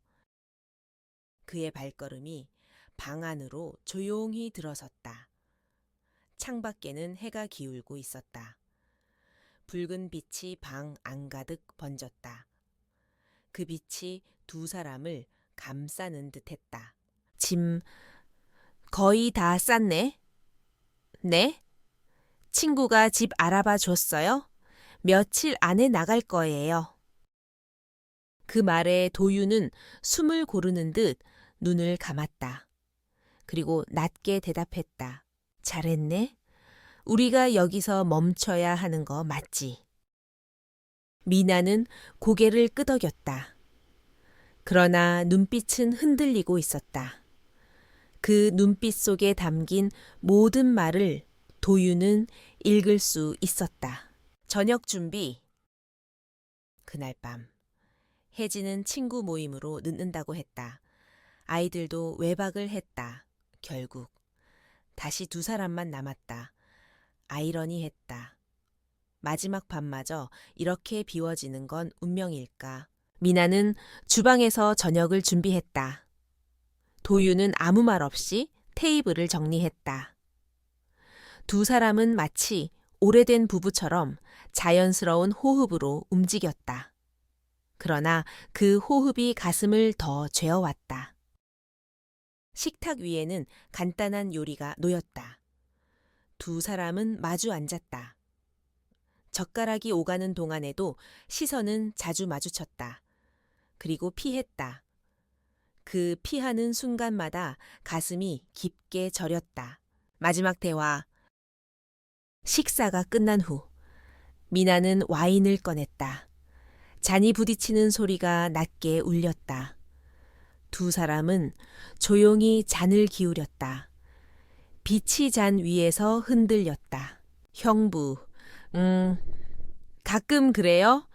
그의 발걸음이 방 안으로 조용히 들어섰다. 창밖에는 해가 기울고 있었다. 붉은 빛이 방 안가득 번졌다. 그 빛이 두 사람을 감싸는 듯했다. 짐 거의 다 쌌네? 네? 친구가 집 알아봐 줬어요? 며칠 안에 나갈 거예요. 그 말에 도유는 숨을 고르는 듯 눈을 감았다. 그리고 낮게 대답했다. 잘했네? 우리가 여기서 멈춰야 하는 거 맞지? 미나는 고개를 끄덕였다. 그러나 눈빛은 흔들리고 있었다. 그 눈빛 속에 담긴 모든 말을 도유는 읽을 수 있었다. 저녁 준비. 그날 밤 혜진은 친구 모임으로 늦는다고 했다. 아이들도 외박을 했다. 결국 다시 두 사람만 남았다. 아이러니했다. 마지막 밤마저 이렇게 비워지는 건 운명일까. 미나는 주방에서 저녁을 준비했다. 도유는 아무 말 없이 테이블을 정리했다. 두 사람은 마치 오래된 부부처럼 자연스러운 호흡으로 움직였다. 그러나 그 호흡이 가슴을 더 죄어왔다. 식탁 위에는 간단한 요리가 놓였다. 두 사람은 마주 앉았다. 젓가락이 오가는 동안에도 시선은 자주 마주쳤다. 그리고 피했다. 그 피하는 순간마다 가슴이 깊게 저렸다. 마지막 대화. 식사가 끝난 후 미나는 와인을 꺼냈다. 잔이 부딪히는 소리가 낮게 울렸다. 두 사람은 조용히 잔을 기울였다. 빛이 잔 위에서 흔들렸다. 형부, 가끔 그래요?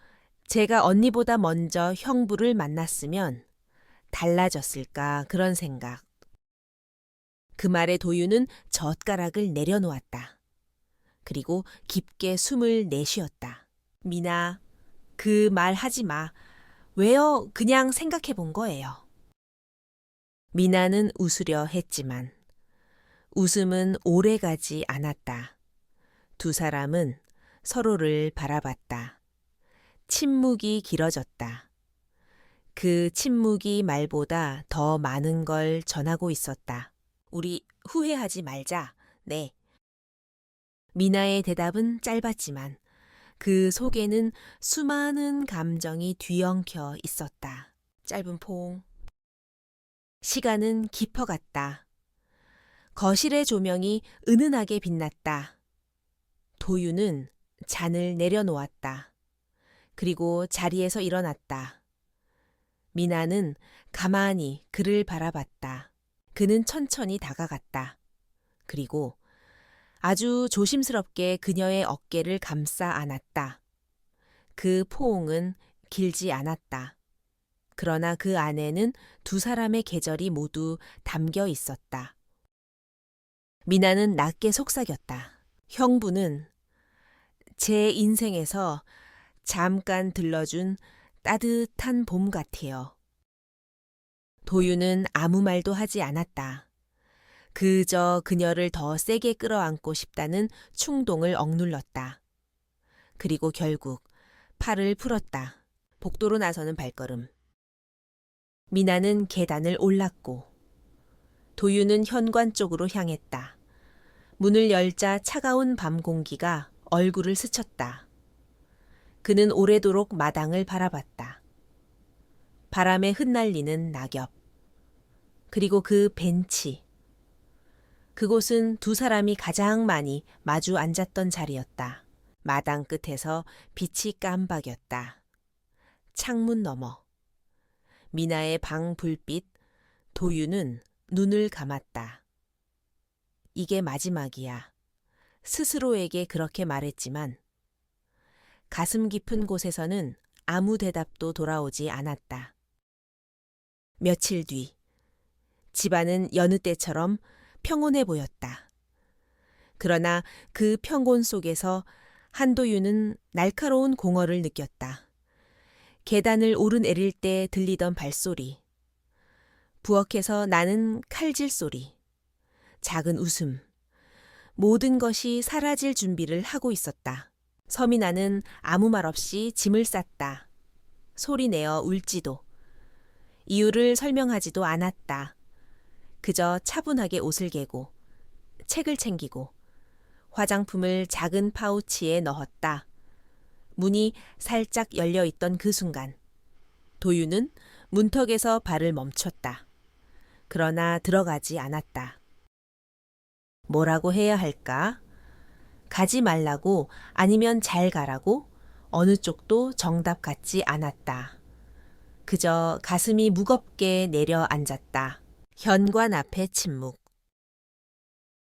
제가 언니보다 먼저 형부를 만났으면 달라졌을까 그런 생각. 그 말에 도유는 젓가락을 내려놓았다. 그리고 깊게 숨을 내쉬었다. 미나, 그 말 하지 마. 왜요? 그냥 생각해 본 거예요. 미나는 웃으려 했지만 웃음은 오래가지 않았다. 두 사람은 서로를 바라봤다. 침묵이 길어졌다. 그 침묵이 말보다 더 많은 걸 전하고 있었다. 우리 후회하지 말자. 네. 미나의 대답은 짧았지만 그 속에는 수많은 감정이 뒤엉켜 있었다. 짧은 포옹. 시간은 깊어갔다. 거실의 조명이 은은하게 빛났다. 도유는 잔을 내려놓았다. 그리고 자리에서 일어났다. 미나는 가만히 그를 바라봤다. 그는 천천히 다가갔다. 그리고 아주 조심스럽게 그녀의 어깨를 감싸 안았다. 그 포옹은 길지 않았다. 그러나 그 안에는 두 사람의 계절이 모두 담겨 있었다. 미나는 낮게 속삭였다. 형부는 제 인생에서 잠깐 들러준 따뜻한 봄 같아요. 도유는 아무 말도 하지 않았다. 그저 그녀를 더 세게 끌어안고 싶다는 충동을 억눌렀다. 그리고 결국 팔을 풀었다. 복도로 나서는 발걸음. 미나는 계단을 올랐고 도유는 현관 쪽으로 향했다. 문을 열자 차가운 밤 공기가 얼굴을 스쳤다. 그는 오래도록 마당을 바라봤다. 바람에 흩날리는 낙엽. 그리고 그 벤치. 그곳은 두 사람이 가장 많이 마주 앉았던 자리였다. 마당 끝에서 빛이 깜박였다. 창문 너머. 미나의 방 불빛, 도유는 눈을 감았다. 이게 마지막이야. 스스로에게 그렇게 말했지만 가슴 깊은 곳에서는 아무 대답도 돌아오지 않았다. 며칠 뒤 집안은 여느 때처럼 평온해 보였다. 그러나 그 평온 속에서 한도유는 날카로운 공허를 느꼈다. 계단을 오르내릴 때 들리던 발소리, 부엌에서 나는 칼질 소리, 작은 웃음, 모든 것이 사라질 준비를 하고 있었다. 서민아는 아무 말 없이 짐을 쌌다. 소리내어 울지도, 이유를 설명하지도 않았다. 그저 차분하게 옷을 개고, 책을 챙기고, 화장품을 작은 파우치에 넣었다. 문이 살짝 열려있던 그 순간, 도유는 문턱에서 발을 멈췄다. 그러나 들어가지 않았다. 뭐라고 해야 할까? 가지 말라고 아니면 잘 가라고? 어느 쪽도 정답 같지 않았다. 그저 가슴이 무겁게 내려앉았다. 현관 앞에 침묵.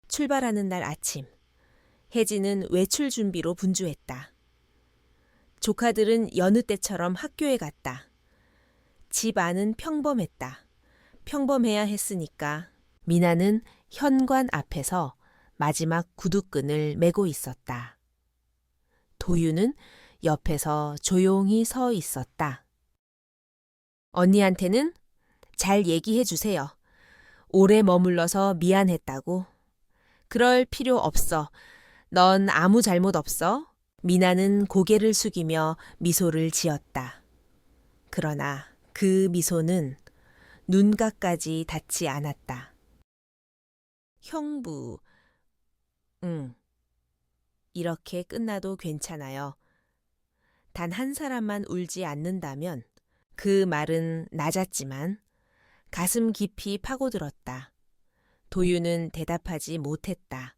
출발하는 날 아침, 혜진은 외출 준비로 분주했다. 조카들은 여느 때처럼 학교에 갔다. 집 안은 평범했다. 평범해야 했으니까 미나는 현관 앞에서 마지막 구두끈을 매고 있었다. 도유는 옆에서 조용히 서 있었다. 언니한테는 잘 얘기해 주세요. 오래 머물러서 미안했다고. 그럴 필요 없어. 넌 아무 잘못 없어. 미나는 고개를 숙이며 미소를 지었다. 그러나 그 미소는 눈가까지 닿지 않았다. 형부, 이렇게 끝나도 괜찮아요. 단 한 사람만 울지 않는다면 그 말은 낮았지만 가슴 깊이 파고들었다. 도유는 대답하지 못했다.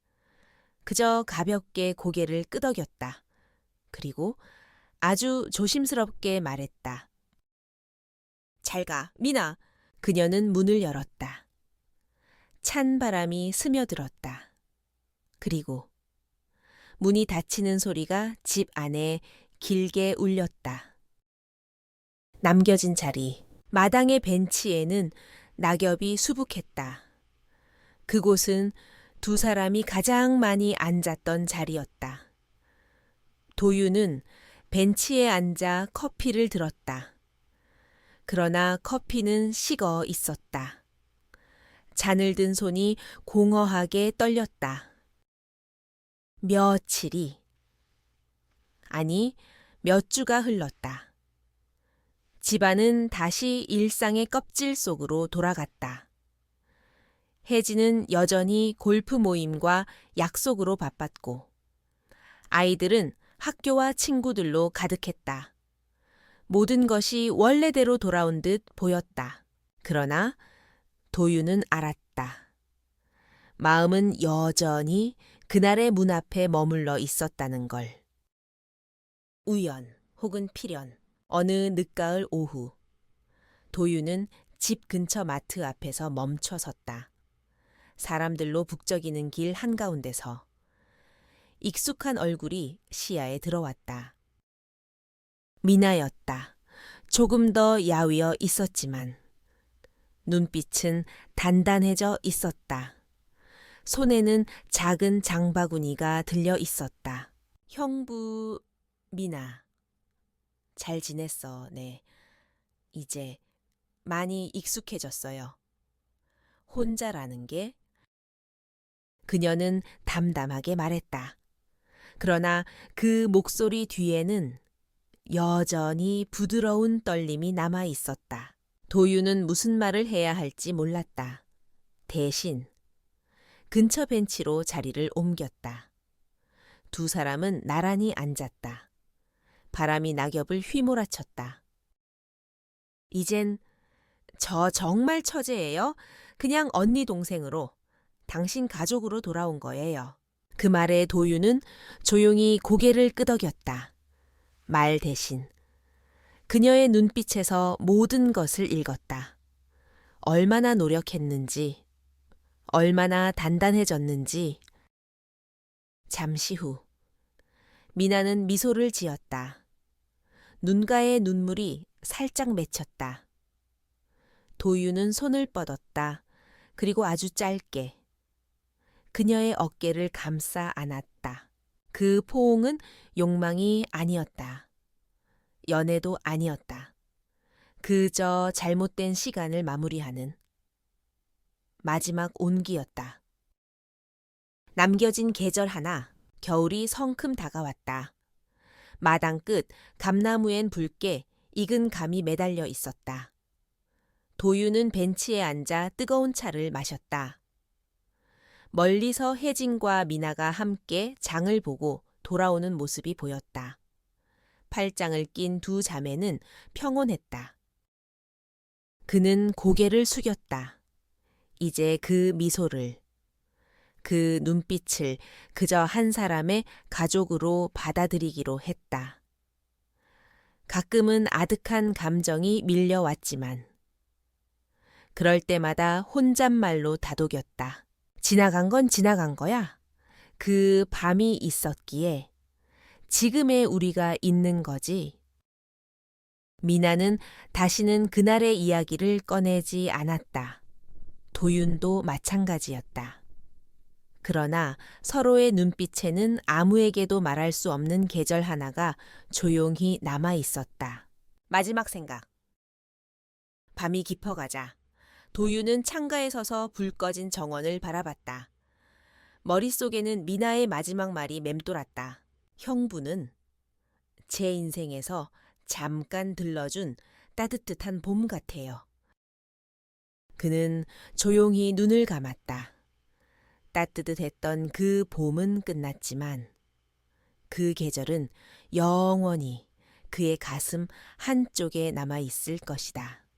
그저 가볍게 고개를 끄덕였다. 그리고 아주 조심스럽게 말했다. 잘 가, 미나. 그녀는 문을 열었다. 찬 바람이 스며들었다. 그리고 문이 닫히는 소리가 집 안에 길게 울렸다. 남겨진 자리, 마당의 벤치에는 낙엽이 수북했다. 그곳은 두 사람이 가장 많이 앉았던 자리였다. 도유는 벤치에 앉아 커피를 들었다. 그러나 커피는 식어 있었다. 잔을 든 손이 공허하게 떨렸다. 며칠이, 아니 몇 주가 흘렀다. 집안은 다시 일상의 껍질 속으로 돌아갔다. 혜진은 여전히 골프 모임과 약속으로 바빴고 아이들은 학교와 친구들로 가득했다. 모든 것이 원래대로 돌아온 듯 보였다. 그러나 도유는 알았다. 마음은 여전히 그날의 문 앞에 머물러 있었다는 걸. 우연 혹은 필연, 어느 늦가을 오후, 도유는 집 근처 마트 앞에서 멈춰 섰다. 사람들로 북적이는 길 한가운데서 익숙한 얼굴이 시야에 들어왔다. 미나였다. 조금 더 야위어 있었지만 눈빛은 단단해져 있었다. 손에는 작은 장바구니가 들려 있었다. 형부 미나, 잘 지냈어, 네. 이제 많이 익숙해졌어요. 혼자라는 게? 그녀는 담담하게 말했다. 그러나 그 목소리 뒤에는 여전히 부드러운 떨림이 남아 있었다. 도유는 무슨 말을 해야 할지 몰랐다. 대신 근처 벤치로 자리를 옮겼다. 두 사람은 나란히 앉았다. 바람이 낙엽을 휘몰아쳤다. 이젠 저 정말 처제예요. 그냥 언니 동생으로, 당신 가족으로 돌아온 거예요. 그 말에 도유는 조용히 고개를 끄덕였다. 말 대신 그녀의 눈빛에서 모든 것을 읽었다. 얼마나 노력했는지, 얼마나 단단해졌는지. 잠시 후 미나는 미소를 지었다. 눈가에 눈물이 살짝 맺혔다. 도유는 손을 뻗었다. 그리고 아주 짧게 그녀의 어깨를 감싸 안았다. 그 포옹은 욕망이 아니었다. 연애도 아니었다. 그저 잘못된 시간을 마무리하는 마지막 온기였다. 남겨진 계절 하나, 겨울이 성큼 다가왔다. 마당 끝 감나무엔 붉게 익은 감이 매달려 있었다. 도유는 벤치에 앉아 뜨거운 차를 마셨다. 멀리서 혜진과 미나가 함께 장을 보고 돌아오는 모습이 보였다. 팔짱을 낀 두 자매는 평온했다. 그는 고개를 숙였다. 이제 그 미소를, 그 눈빛을 그저 한 사람의 가족으로 받아들이기로 했다. 가끔은 아득한 감정이 밀려왔지만 그럴 때마다 혼잣말로 다독였다. 지나간 건 지나간 거야. 그 밤이 있었기에 지금의 우리가 있는 거지. 미나는 다시는 그날의 이야기를 꺼내지 않았다. 도윤도 마찬가지였다. 그러나 서로의 눈빛에는 아무에게도 말할 수 없는 계절 하나가 조용히 남아 있었다. 마지막 생각. 밤이 깊어가자 도윤은 창가에 서서 불 꺼진 정원을 바라봤다. 머릿속에는 미나의 마지막 말이 맴돌았다. 형부는 제 인생에서 잠깐 들러준 따뜻한 봄 같아요. 그는 조용히 눈을 감았다. 따뜻했던 그 봄은 끝났지만 그 계절은 영원히 그의 가슴 한쪽에 남아 있을 것이다.